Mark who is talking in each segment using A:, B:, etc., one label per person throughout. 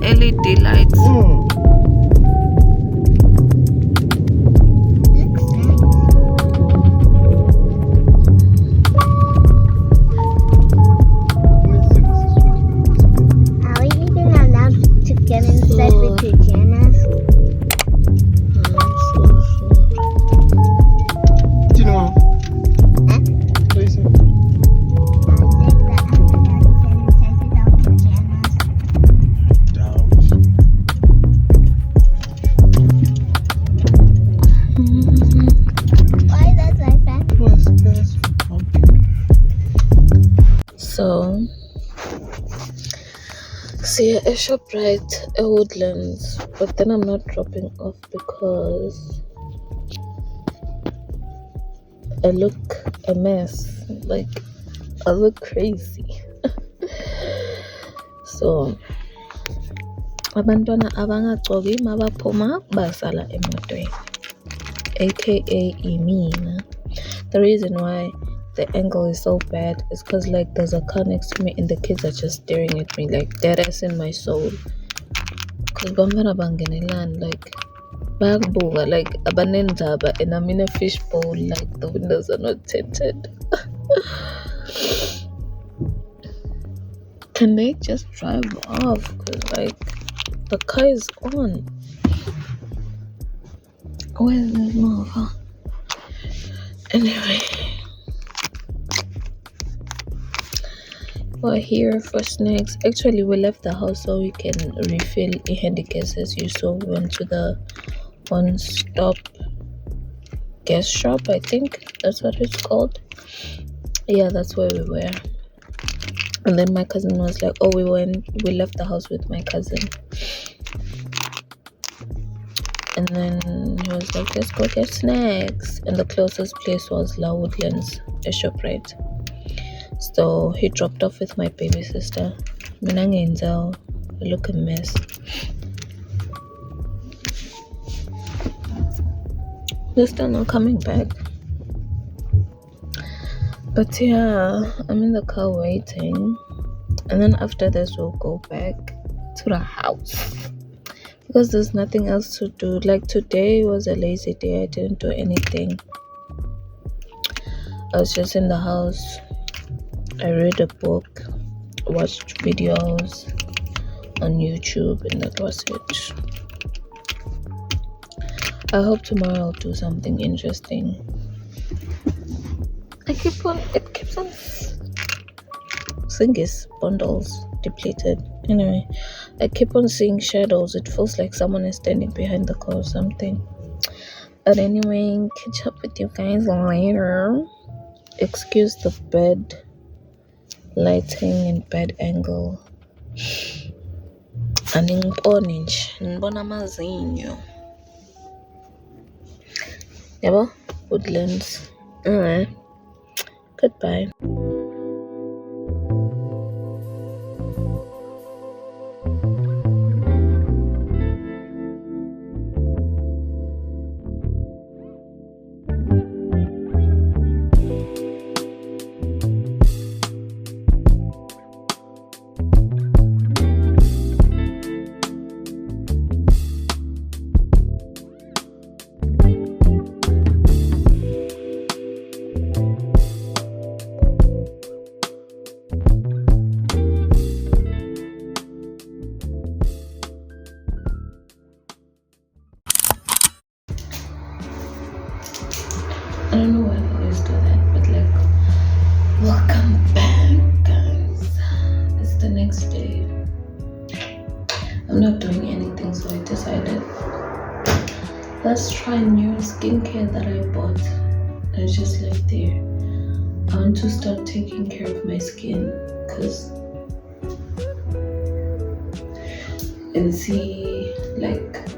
A: LED lights.
B: Are we even allowed to get inside with pajamas?
A: I'm so sure.
C: Do you know?
B: Huh?
C: What do you say?
B: I said that I'm not allowed to get inside without pajamas. Why that's my friend?
C: What's best?
A: See a ShopRite, a Woodlands, but then I'm not dropping off because I look a mess. Like, I look crazy. So abantwana abangagcoki mabaphuma basala emotweni, aka imina. The reason why the angle is so bad is because like there's a car next to me and the kids are just staring at me like dead ass in my soul. Because bambana bangenelan like bagbuga like abanenzaba and I'm in a fishbowl, like the windows are not tinted. Can they just drive off? Cause like the car is on. Where's this mother? Anyway, we're here for snacks. Actually, we left the house so we can refill a handy gas. As you saw, we went to the one-stop gas shop. I think that's what it's called. Yeah, that's where we were. And then my cousin was like, "Oh, we left the house with my cousin." And then he was like, "Let's go get snacks." And the closest place was La Woodlands, a ShopRite. So he dropped off with my baby sister. I look a mess. They're still not coming back. But yeah, I'm in the car waiting. And then after this, we'll go back to the house. because there's nothing else to do. Like today was a lazy day. I didn't do anything. I was just in the house. I read a book, watched videos on YouTube, and that was it. I hope tomorrow I'll do something interesting. It keeps on Singis bundles depleted. Anyway, I keep on seeing shadows. It feels like someone is standing behind the car or something. But anyway, catch up with you guys later. Excuse the bed lighting and bed angle. Aningiboni nje, ngibona amazinyo. Yabo, Woodlands. Alright. Goodbye. I don't know why I always do that, but like, welcome back, guys. It's the next day. I'm not doing anything, so I decided let's try new skincare that I bought. It's just like there. I want to start taking care of my skin, and see like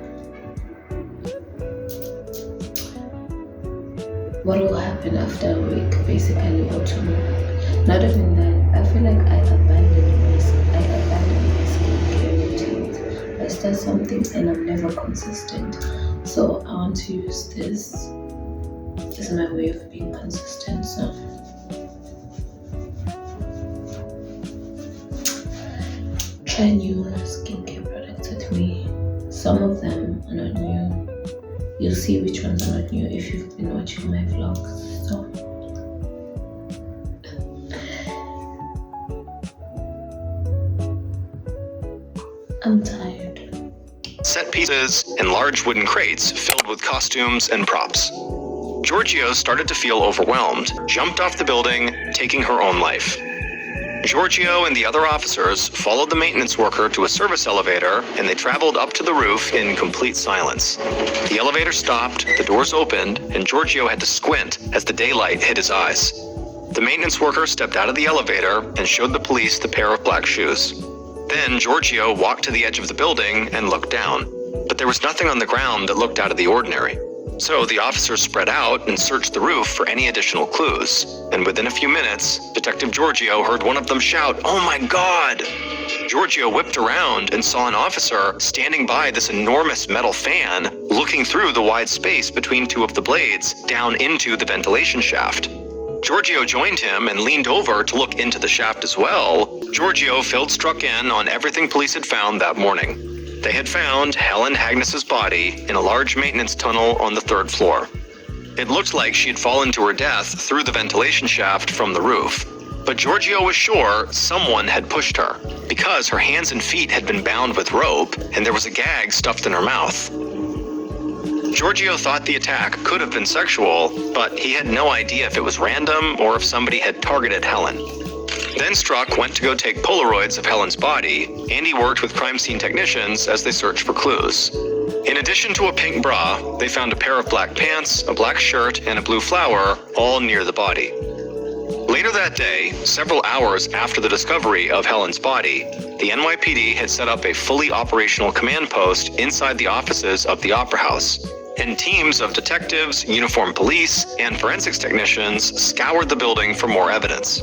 A: what will happen after a week, basically, or tomorrow. Not even that, I feel like I abandoned my skincare routines. I start something and I'm never consistent. So I want to use this as my way of being consistent. So try new skincare products with me. Some of them are not new. You'll see which ones are not new if you've been watching my vlogs. So I'm tired.
D: Set pieces and large wooden crates filled with costumes and props. Giorgio started to feel overwhelmed, jumped off the building, taking her own life. Giorgio and the other officers followed the maintenance worker to a service elevator, and they traveled up to the roof in complete silence. The elevator stopped, the doors opened, and Giorgio had to squint as the daylight hit his eyes. The maintenance worker stepped out of the elevator and showed the police the pair of black shoes. Then Giorgio walked to the edge of the building and looked down, but there was nothing on the ground that looked out of the ordinary. So the officers spread out and searched the roof for any additional clues, and within a few minutes, Detective Giorgio heard one of them shout, "Oh my God!" Giorgio whipped around and saw an officer standing by this enormous metal fan, looking through the wide space between two of the blades down into the ventilation shaft. Giorgio joined him and leaned over to look into the shaft as well. Giorgio filled Struck in on everything police had found that morning. They had found Helen Hagnus's body in a large maintenance tunnel on the 3rd floor. It looked like she had fallen to her death through the ventilation shaft from the roof. But Giorgio was sure someone had pushed her, because her hands and feet had been bound with rope and there was a gag stuffed in her mouth. Giorgio thought the attack could have been sexual, but he had no idea if it was random or if somebody had targeted Helen. Then Struck went to go take Polaroids of Helen's body, and he worked with crime scene technicians as they searched for clues. In addition to a pink bra, they found a pair of black pants, a black shirt, and a blue flower, all near the body. Later that day, several hours after the discovery of Helen's body, the NYPD had set up a fully operational command post inside the offices of the Opera House, and teams of detectives, uniformed police, and forensics technicians scoured the building for more evidence.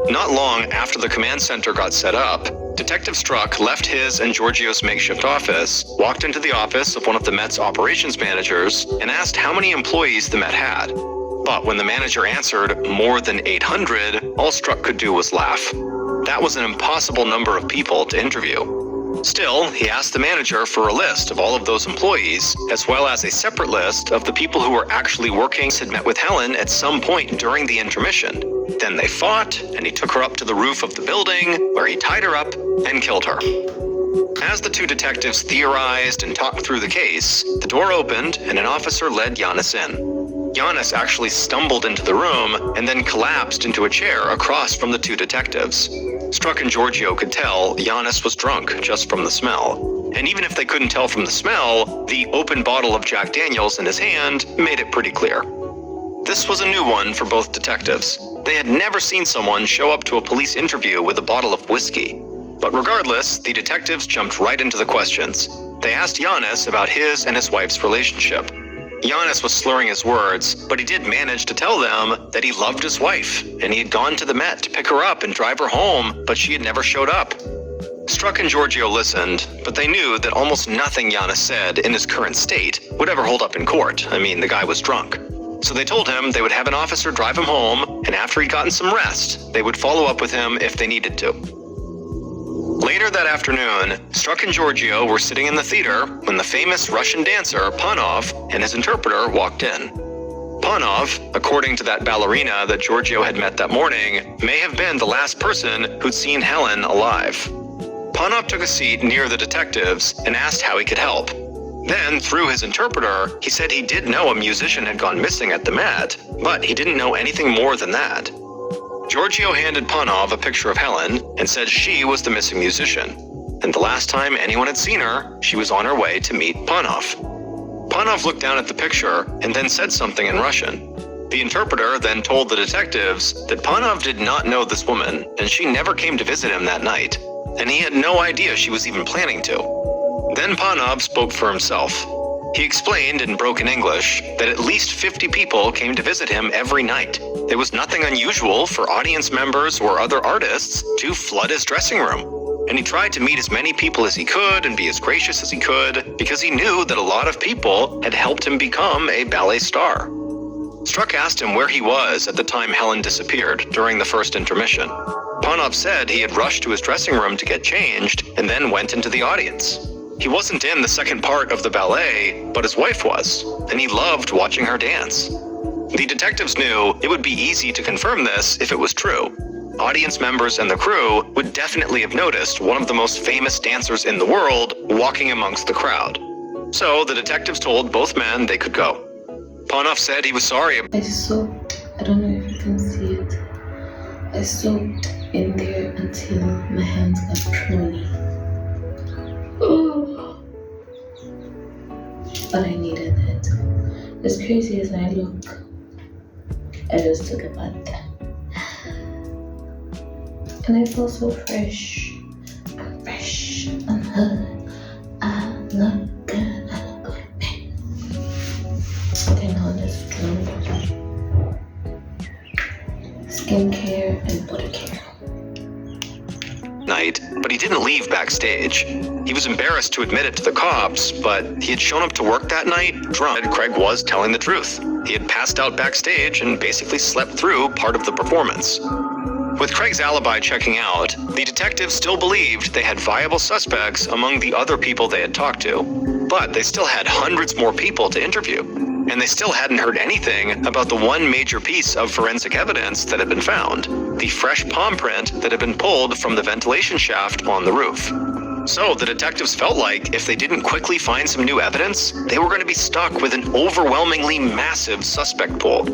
D: Not long after the command center got set up, Detective Struck left his and Giorgio's makeshift office, walked into the office of one of the Met's operations managers, and asked how many employees the Met had. But when the manager answered more than 800, all Struck could do was laugh. That was an impossible number of people to interview. Still, he asked the manager for a list of all of those employees, as well as a separate list of the people who were actually working had met with Helen at some point during the intermission. Then they fought, and he took her up to the roof of the building, where he tied her up and killed her. As the two detectives theorized and talked through the case, the door opened and an officer led Giannis in. Giannis actually stumbled into the room and then collapsed into a chair across from the two detectives. Struck and Giorgio could tell Giannis was drunk just from the smell. And even if they couldn't tell from the smell, the open bottle of Jack Daniels in his hand made it pretty clear. This was a new one for both detectives. They had never seen someone show up to a police interview with a bottle of whiskey. But regardless, the detectives jumped right into the questions. They asked Giannis about his and his wife's relationship. Giannis was slurring his words, but he did manage to tell them that he loved his wife, and he had gone to the Met to pick her up and drive her home, but she had never showed up. Struck and Giorgio listened, but they knew that almost nothing Giannis said in his current state would ever hold up in court. I mean, the guy was drunk. So they told him they would have an officer drive him home, and after he'd gotten some rest, they would follow up with him if they needed to. Later that afternoon, Struck and Giorgio were sitting in the theater when the famous Russian dancer Panov and his interpreter walked in. Panov, according to that ballerina that Giorgio had met that morning, may have been the last person who'd seen Helen alive. Panov took a seat near the detectives and asked how he could help. Then, through his interpreter, he said he did know a musician had gone missing at the Met, but he didn't know anything more than that. Giorgio handed Panov a picture of Helen and said she was the missing musician, and the last time anyone had seen her, she was on her way to meet Panov. Panov looked down at the picture and then said something in Russian. The interpreter then told the detectives that Panov did not know this woman, and she never came to visit him that night, and he had no idea she was even planning to. Then Panov spoke for himself. He explained in broken English that at least 50 people came to visit him every night. There was nothing unusual for audience members or other artists to flood his dressing room. And he tried to meet as many people as he could and be as gracious as he could because he knew that a lot of people had helped him become a ballet star. Struck asked him where he was at the time Helen disappeared during the first intermission. Panov said he had rushed to his dressing room to get changed and then went into the audience. He wasn't in the second part of the ballet, but his wife was, and he loved watching her dance. The detectives knew it would be easy to confirm this if it was true. Audience members and the crew would definitely have noticed one of the most famous dancers in the world walking amongst the crowd. So the detectives told both men they could go. Panov said he was sorry.
A: I soaked, I don't know if you can see it. I soaked in there until my hands got pruny. But I needed it. As crazy as I look, I just took a bath. And I feel so fresh. I'm fresh. I'm good. I look good. I look good. Then all this skincare and body care.
D: Night, but he didn't leave backstage. He was embarrassed to admit it to the cops, but he had shown up to work that night drunk. Craig was telling the truth. He had passed out backstage and basically slept through part of the performance. With Craig's alibi checking out, the detectives still believed they had viable suspects among the other people they had talked to, but they still had hundreds more people to interview, and they still hadn't heard anything about the one major piece of forensic evidence that had been found, the fresh palm print that had been pulled from the ventilation shaft on the roof. So the detectives felt like if they didn't quickly find some new evidence, they were going to be stuck with an overwhelmingly massive suspect pool.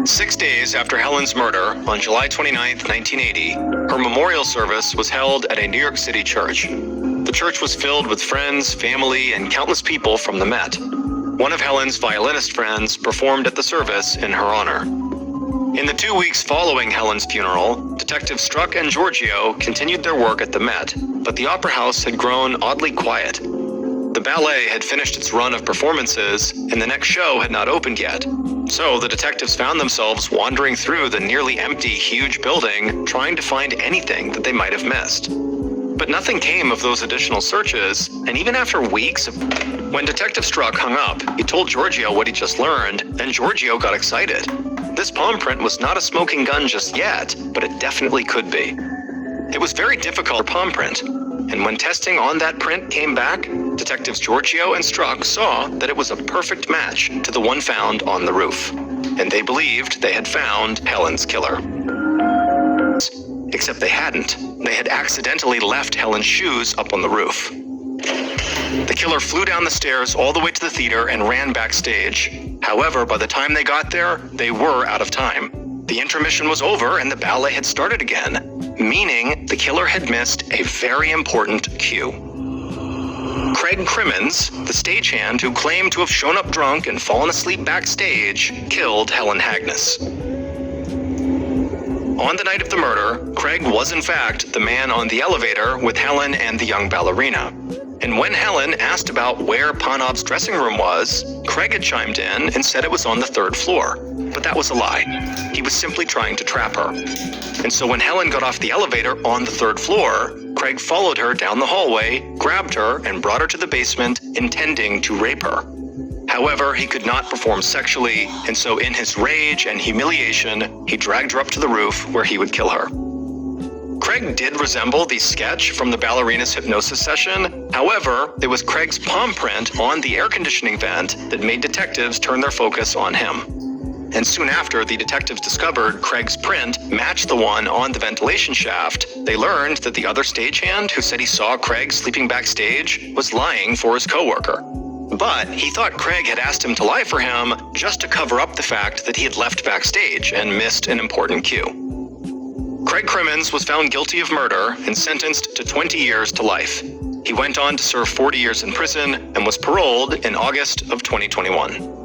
D: 6 days after Helen's murder, on July 29, 1980, her memorial service was held at a New York City church. The church was filled with friends, family, and countless people from the Met. One of Helen's violinist friends performed at the service in her honor. In the 2 weeks following Helen's funeral, Detectives Struck and Giorgio continued their work at the Met, but the Opera House had grown oddly quiet. The ballet had finished its run of performances, and the next show had not opened yet. So the detectives found themselves wandering through the nearly empty, huge building, trying to find anything that they might have missed. But nothing came of those additional searches, and even after weeks when Detective Struck hung up, he told Giorgio what he just learned, and Giorgio got excited. This palm print was not a smoking gun just yet, but it definitely could be. It was very difficult for palm print, and when testing on that print came back, detectives Giorgio and Struck saw that it was a perfect match to the one found on the roof, and they believed they had found Helen's killer. Except they hadn't. They had accidentally left Helen's shoes up on the roof. The killer flew down the stairs all the way to the theater and ran backstage. However, by the time they got there, they were out of time. The intermission was over and the ballet had started again, meaning the killer had missed a very important cue. Craig Crimmins, the stagehand who claimed to have shown up drunk and fallen asleep backstage, killed Helen Hagnes. On the night of the murder, Craig was in fact the man on the elevator with Helen and the young ballerina. And when Helen asked about where Panob's dressing room was, Craig had chimed in and said it was on the 3rd floor. But that was a lie. He was simply trying to trap her. And so when Helen got off the elevator on the 3rd floor, Craig followed her down the hallway, grabbed her, and brought her to the basement, intending to rape her. However, he could not perform sexually, and so in his rage and humiliation, he dragged her up to the roof where he would kill her. Craig did resemble the sketch from the ballerina's hypnosis session. However, it was Craig's palm print on the air conditioning vent that made detectives turn their focus on him. And soon after the detectives discovered Craig's print matched the one on the ventilation shaft, they learned that the other stagehand who said he saw Craig sleeping backstage was lying for his coworker. But he thought Craig had asked him to lie for him just to cover up the fact that he had left backstage and missed an important cue. Craig Crimmins was found guilty of murder and sentenced to 20 years to life. He went on to serve 40 years in prison and was paroled in August of 2021.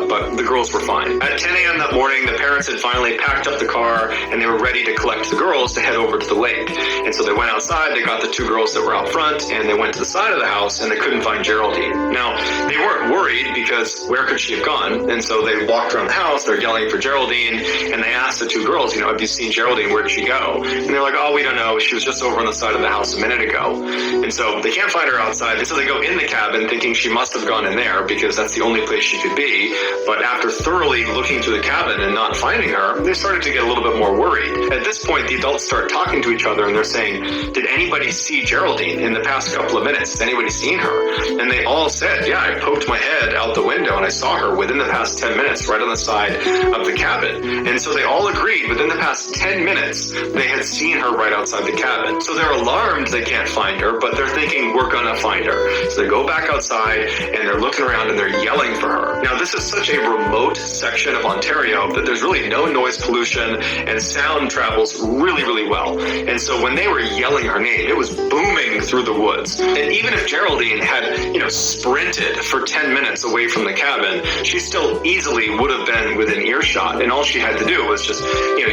D: But the girls were fine. At 10 a.m. that morning, the parents had finally packed up the car and they were ready to collect the girls to head over to the lake. And so they went outside, they got the 2 girls that were out front, and they went to the side of the house and they couldn't find Geraldine. Now, they weren't worried because where could she have gone? And so they walked around the house, they're yelling for Geraldine, and they asked the 2 girls, have you seen Geraldine? Where did she go? And they're like, oh, we don't know. She was just over on the side of the house a minute ago. And so they can't find her outside. And so they go in the cabin thinking she must have gone in there because that's the only place she could be. But after thoroughly looking through the cabin and not finding her, they started to get a little bit more worried. At this point, the adults start talking to each other and they're saying, did anybody see Geraldine in the past couple of minutes? Has anybody seen her? And they all said, yeah, I poked my head out the window and I saw her within the past 10 minutes right on the side of the cabin. And so they all agreed within the past 10 minutes, they had seen her right outside the cabin. So they're alarmed they can't find her, but they're thinking we're gonna find her. So they go back outside and they're looking around and they're yelling for her. Now, this is such a remote section of Ontario that there's really no noise pollution and sound travels really, really well. And so when they were yelling her name, it was booming through the woods. And even if Geraldine had, sprinted for 10 minutes away from the cabin, she still easily would have been within earshot. And all she had to do was just,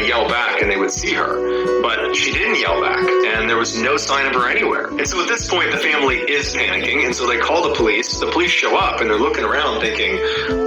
D: yell back and they would see her. But she didn't yell back and there was no sign of her anywhere. And so at this point, the family is panicking. And so they call the police. The police show up and they're looking around thinking,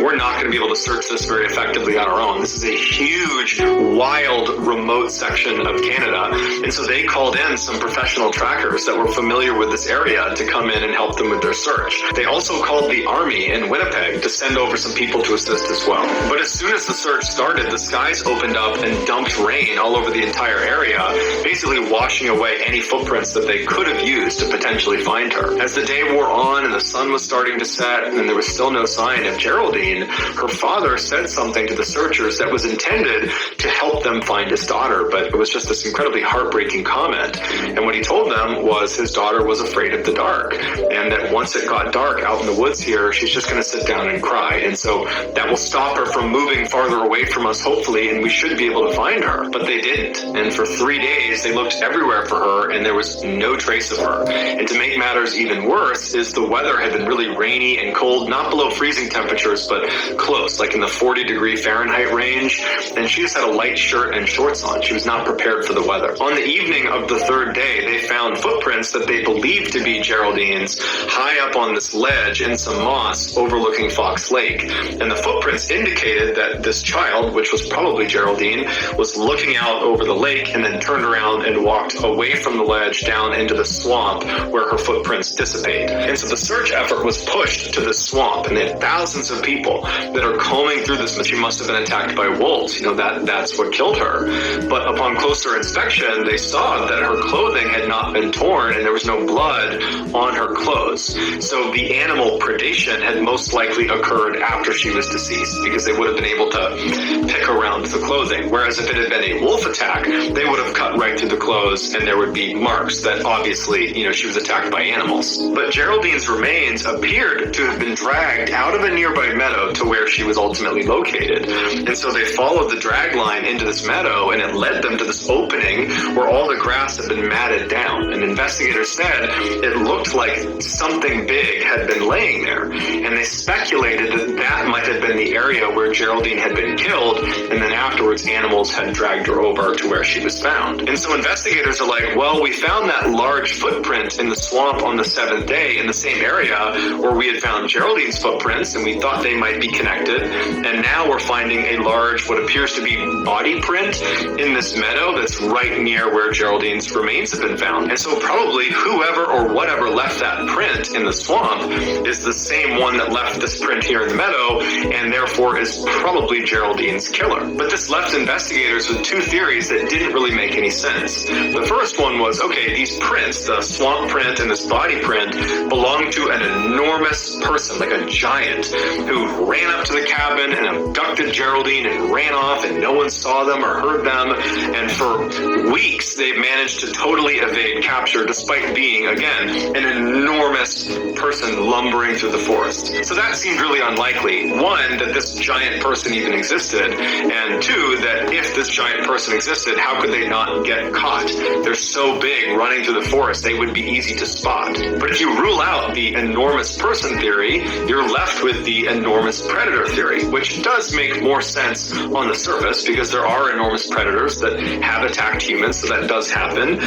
D: we're not going to be able to search this very effectively on our own. This is a huge, wild, remote section of Canada. And so they called in some professional trackers that were familiar with this area to come in and help them with their search. They also called the army in Winnipeg to send over some people to assist as well. But as soon as the search started, the skies opened up and dumped rain all over the entire area, basically washing away any footprints that they could have used to potentially find her. As the day wore on and the sun was starting to set and there was still no sign of Geraldine, her father said something to the searchers that was intended to help them find his daughter, but it was just this incredibly heartbreaking comment. And what he told them was his daughter was afraid of the dark, and that once it got dark out in the woods here, she's just going to sit down and cry. And so that will stop her from moving farther away from us, hopefully, and we should be able to find her. But they didn't. And for 3 days, they looked everywhere for her, and there was no trace of her. And to make matters even worse is the weather had been really rainy and cold, not below freezing temperatures, but close, like in the 40-degree Fahrenheit range. And she just had a light shirt and shorts on. She was not prepared for the weather. On the evening of the 3rd day, they found footprints that they believed to be Geraldine's high up on this ledge in some moss overlooking Walking Fox Lake, and the footprints indicated that this child, which was probably Geraldine, was looking out over the lake and then turned around and walked away from the ledge down into the swamp where her footprints dissipate. And so the search effort was pushed to this swamp, and they had thousands of people that are combing through this. She must have been attacked by wolves. That's what killed her. But upon closer inspection, they saw that her clothing had not been torn and there was no blood on her clothes. So the animal predation had most likely occurred after she was deceased, because they would have been able to pick around the clothing. Whereas if it had been a wolf attack, they would have cut right through the clothes and there would be marks that obviously, she was attacked by animals. But Geraldine's remains appeared to have been dragged out of a nearby meadow to where she was ultimately located. And so they followed the drag line into this meadow, and it led them to this opening where all the grass had been matted down. And investigators said it looked like something big had been laying there. And they speculated that that might have been the area where Geraldine had been killed, and then afterwards animals had dragged her over to where she was found. And so investigators are like, well, we found that large footprint in the swamp on the 7th day in the same area where we had found Geraldine's footprints, and we thought they might be connected. And now we're finding a large, what appears to be body print in this meadow that's right near where Geraldine's remains have been found. And so probably whoever or whatever left that print in the swamp is the same one that left this print here in the meadow, and therefore is probably Geraldine's killer. But this left investigators with two theories that didn't really make any sense. The first one was, okay, these prints, the swamp print and this body print, belong to an enormous person, like a giant, who ran up to the cabin and abducted Geraldine and ran off, and no one saw them or heard them. And for weeks, they've managed to totally evade capture despite being, again, an enormous person lumbering through the forest. So that seemed really unlikely. One, that this giant person even existed, and two, that if this giant person existed, how could they not get caught? They're so big, running through the forest, they would be easy to spot. But if you rule out the enormous person theory, you're left with the enormous predator theory, which does make more sense on the surface because there are enormous predators that have attacked humans, so that does happen.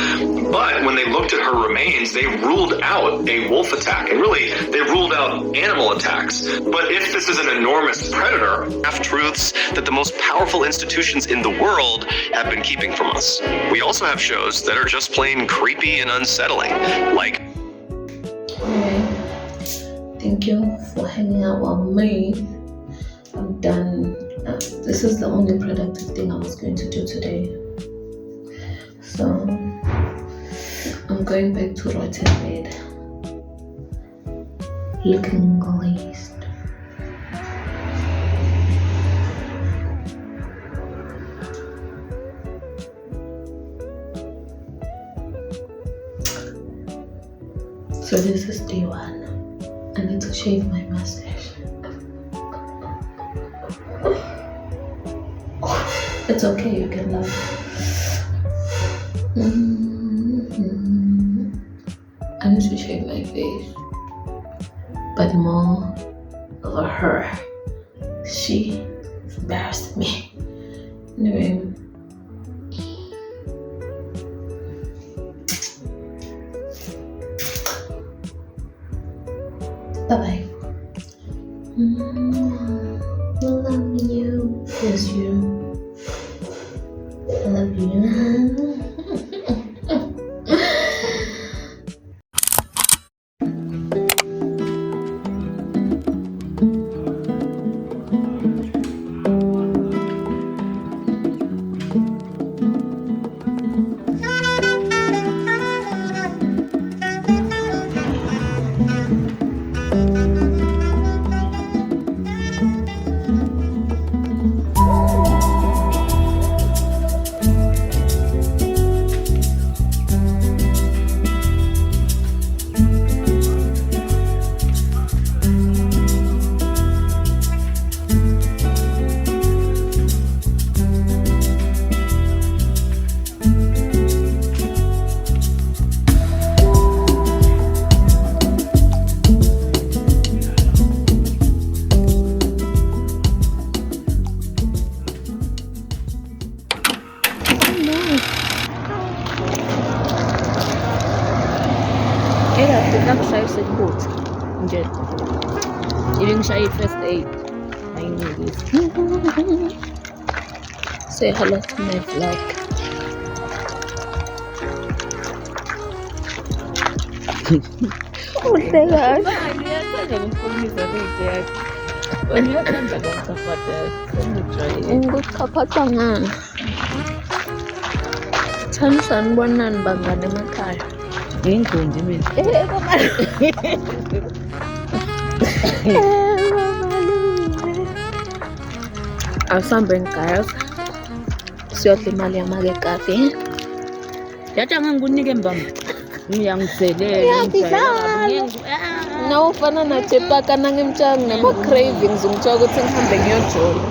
D: But when they looked at her remains, they ruled out a wolf attack, and really, they ruled out animal attacks. But if this is an enormous predator, half-truths that the most powerful institutions in the world have been keeping from us. We also have shows that are just plain creepy and unsettling, like...
A: Alright, thank you for hanging out with me. I'm done. This is the only productive thing I was going to do today. So, I'm going back to rotten bed, looking glazed. So this is day 1. I need to shave my mustache. It's okay, you can laugh. I need to shave my face, but more over her. She embarrassed me. Anyway. Bye-bye. I love you. Yes, you. I love you.
E: Ibingishaya first aid. Ayinqikisi.
A: Say hello to my vlog. Uhlekayo.
E: Uyathanda ukukhulumisa ney'nto yakho. Wena uyathanda kakuchaphatha. Sengijwayele.
A: Ukuchaphatha ngani? Thanisani bonani bangane emakhaya.
E: Ngiyingondi mina.
A: Asihambe guys. Siyodla imali yamake kafe.
E: Yathi angangikunike mbamba. Ngiyangizelela.
A: Nawufana nathepaka nangimtshanga nama-cravings ngitshela ukuthi ngihambe ngiyojola.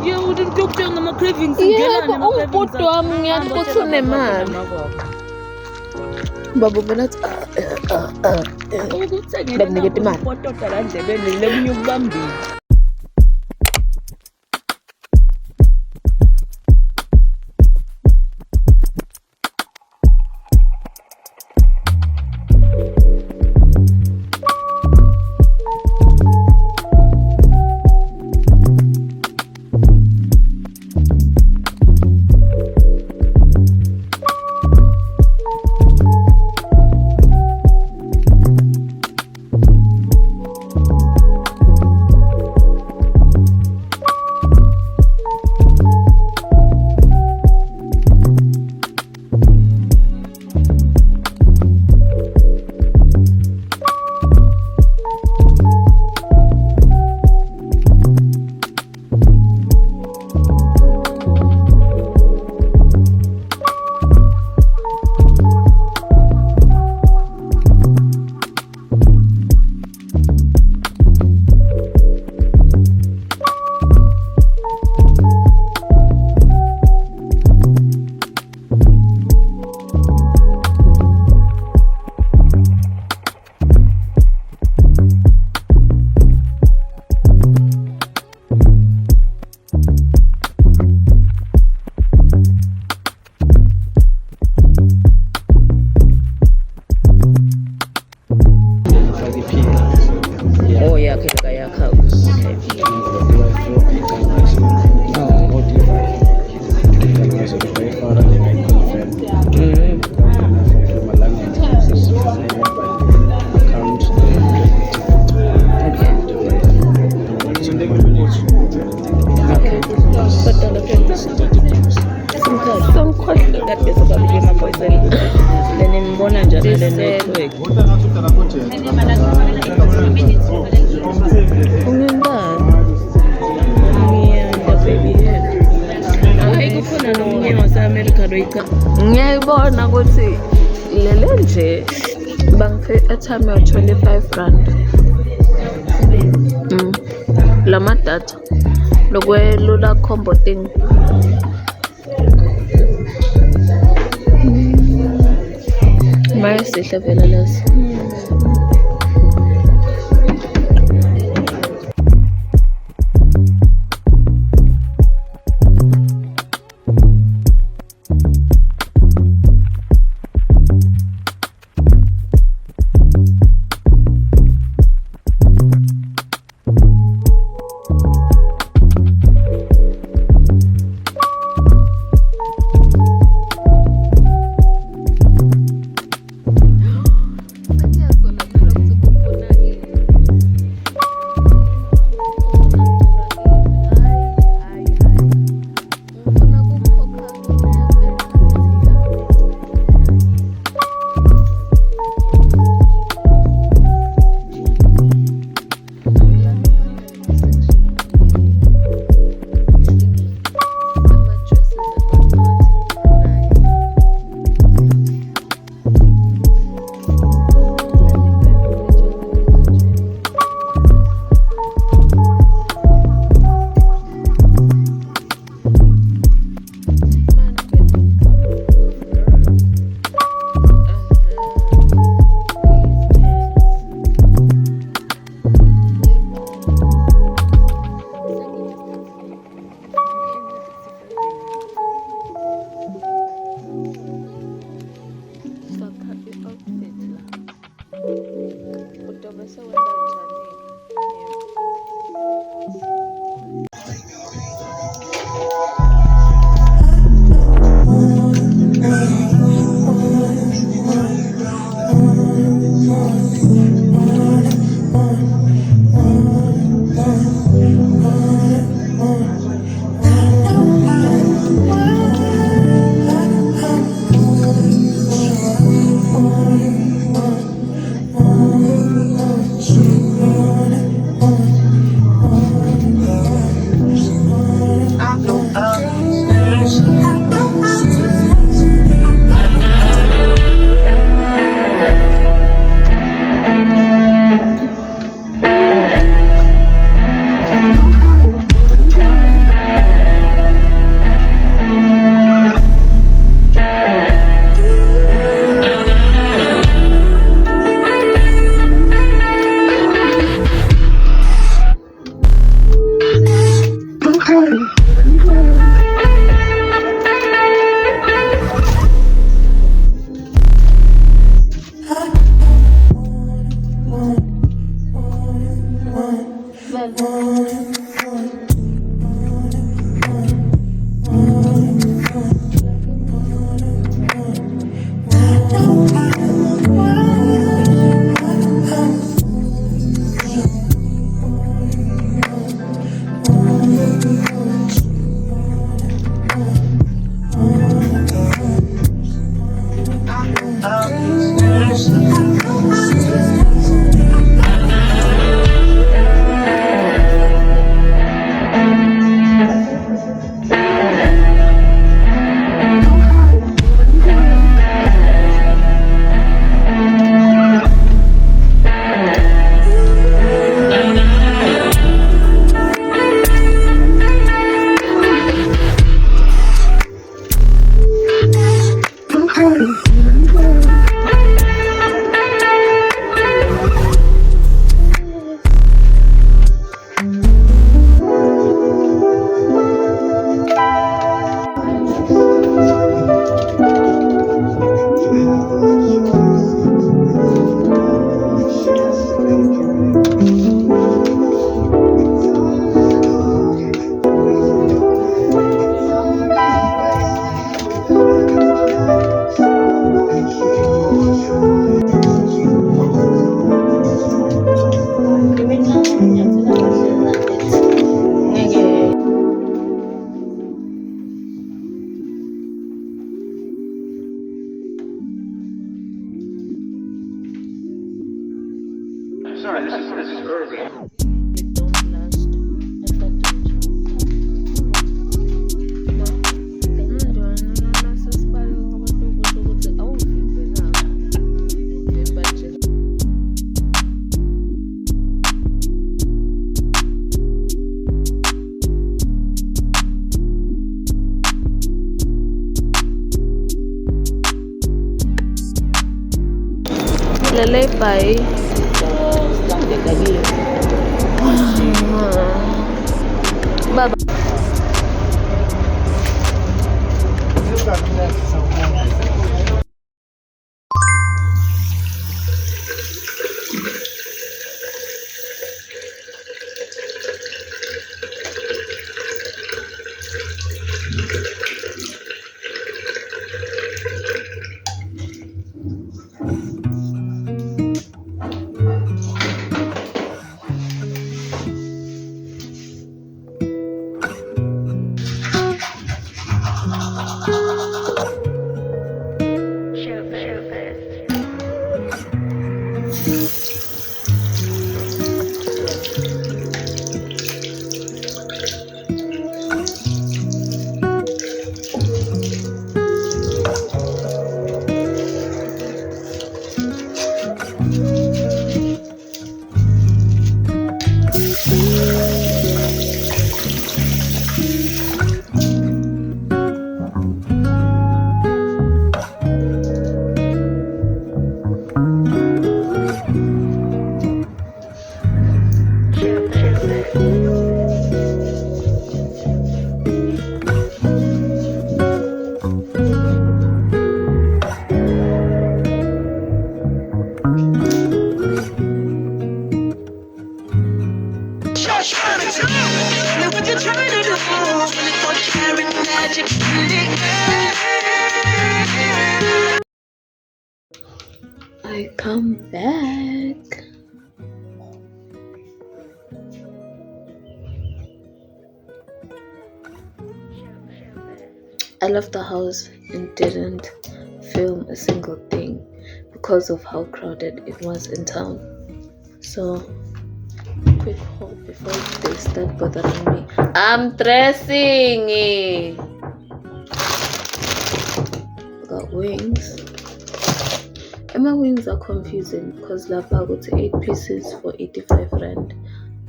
E: Yo, ukuthenga ama-cravings.
A: Yebo, umbhuti wami ngiyathi ukuthi unemali. Baba ubona athi bekuniketa imali.
E: Ukuthengela la ndlebeni lemunye ukubambile. Oh yeah, yakha. Mbona njalo le network. Ayikukhona nomunye wase-America loyikha.
A: Ngiyayibona ukuthi lele nje bangiphe airtime ya 25 rand. Lama data lokwelula combo thing. Mayisihle vele lesi. Lele bye. Bye bye. I come back. I left the house and didn't film a single thing because of how crowded it was in town. So, quick haul before they start bothering me. I'm dressing. Got wings. And my wings are confusing because lapa go to 8 pieces for 85 rand.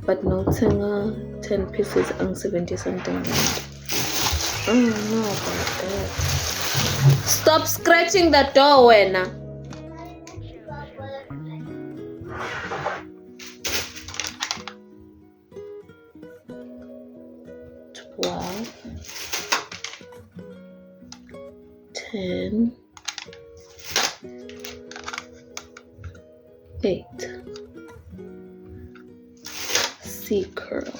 A: But no tenga 10 pieces and 70 something rand. I don't know about that. Stop scratching the door, Wena. $12, $10, $8, $6, see curl.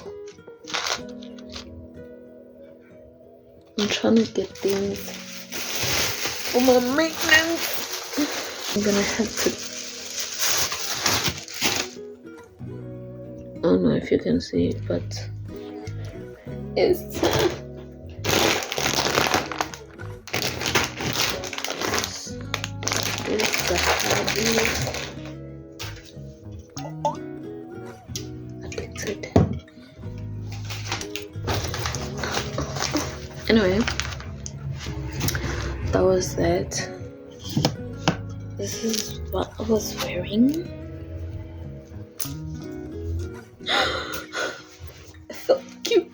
A: I'm trying to get things for my maintenance. I'm gonna have to. I don't know if you can see it, but it's the habit. Addicted. Anyway, that was that. This is what I was wearing. So cute.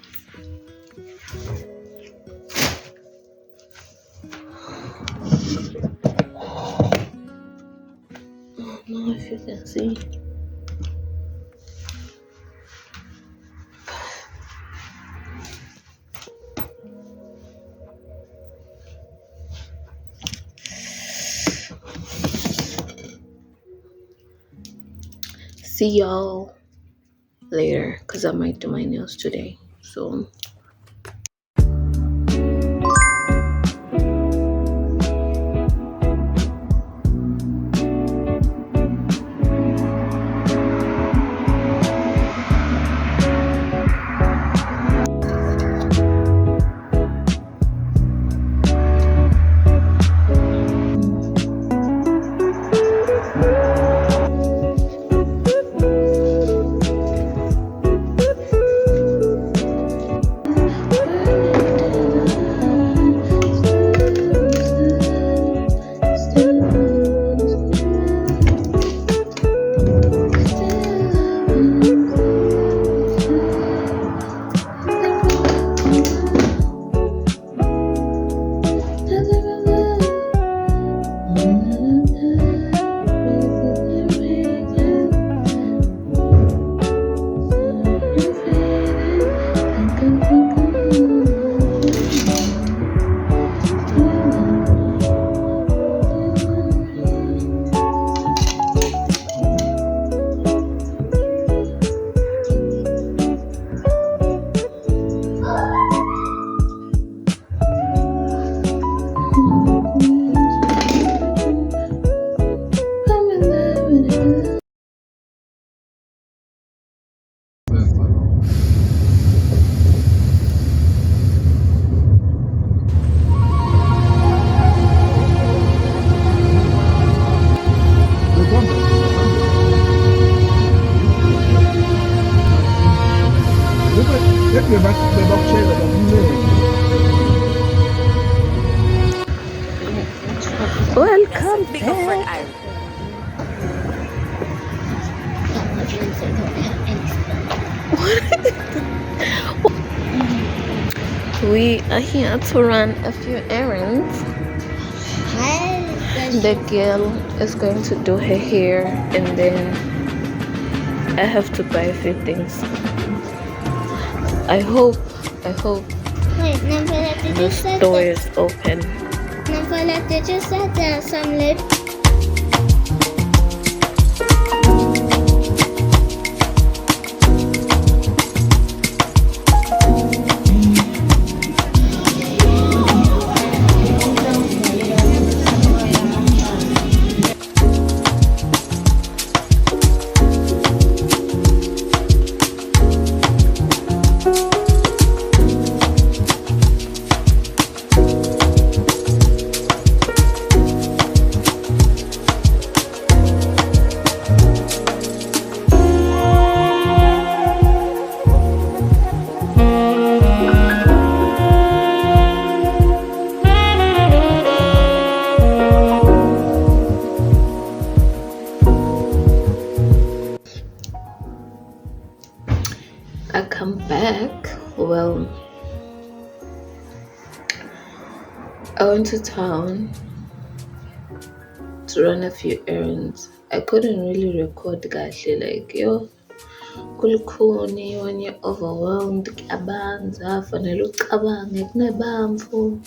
A: I don't know if you can see. See y'all later because I might do my nails today. So welcome back. We are here to run a few errands. The girl is going to do her hair, and then I have to buy a few things. I hope
B: Wait, Nampala, did
A: the
B: you say
A: store
B: that?
A: is open.
B: Nampala, did you say that some lip?
A: I come back. Well, I went to town to run a few errands. I couldn't really record kahle, like yo kulukhuni when you're overwhelmed kuyabanza fanele ucabange kunebamfu.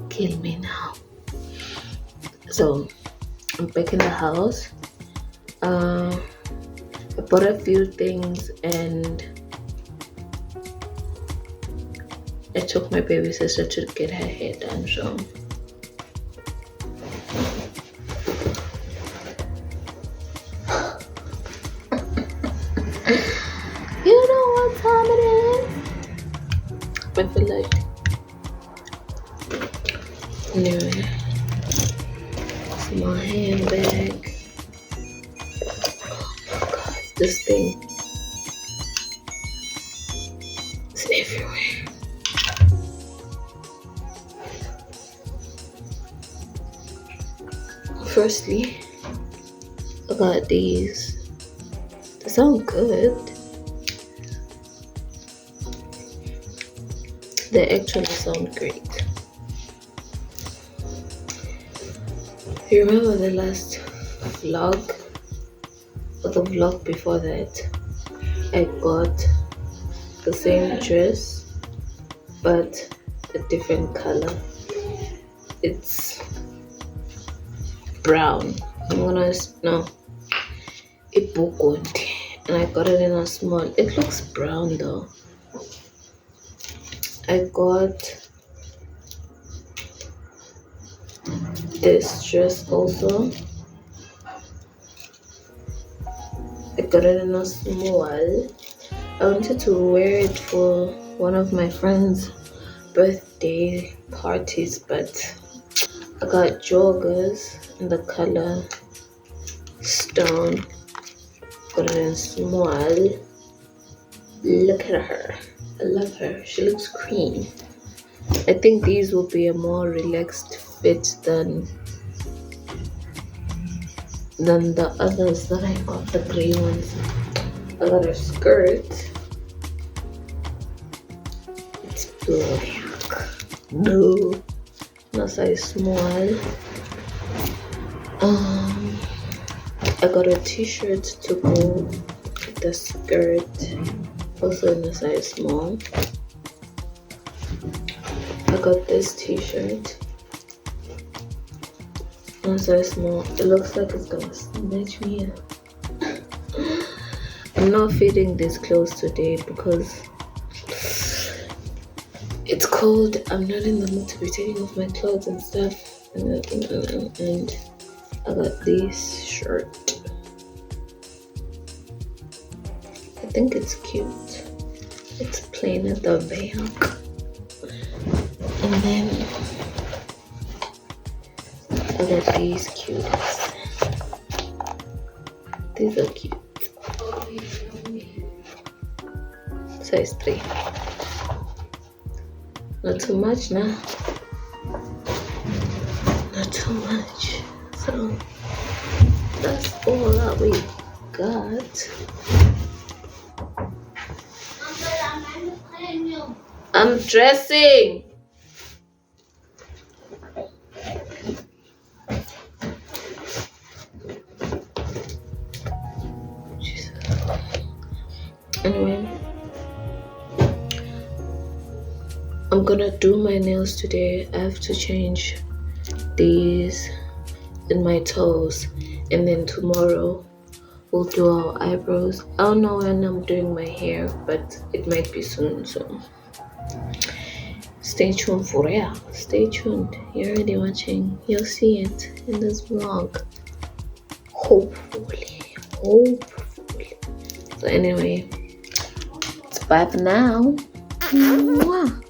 A: Kill me now. So I'm back in the house. I bought a few things and I took my baby sister to get her hair done, so you know what time it is. I feel like anyway, small handbag. Oh god, this thing is everywhere. Firstly, I got these. They sound good. They actually sound great. You remember the last vlog, or the vlog before that, I got the same dress but a different color. It's brown. It's burgundy, and I got it in a small. It looks brown though. I got this dress also. I got it in a small. I wanted to wear it for one of my friends' birthday parties, but I got joggers in the color stone. Got it in small. Look at her. I love her. She looks cream. I think these will be a more relaxed fit than the others that I got, the gray ones. I got a skirt. It's black. No. No size small. I got a t-shirt to go with the skirt, also in a size small. I got this t-shirt in a size small. It looks like it's gonna snatch me up. I'm not fitting this clothes today because it's cold. I'm not in the mood to be taking off my clothes and stuff. And I got this shirt. I think it's cute. It's plain at the back. And then I got these cuties. These are cute. Size 3. Not too much now. Not too much. So that's all that we got. I'm dressing. Jesus. Anyway, I'm gonna do my nails today. I have to change these in my toes, and then tomorrow we'll do our eyebrows. I don't know when I'm doing my hair, but it might be soon, so stay tuned for it. Stay tuned. You're already watching. You'll see it in this vlog. Hopefully. So anyway, it's bye for now. Mwah.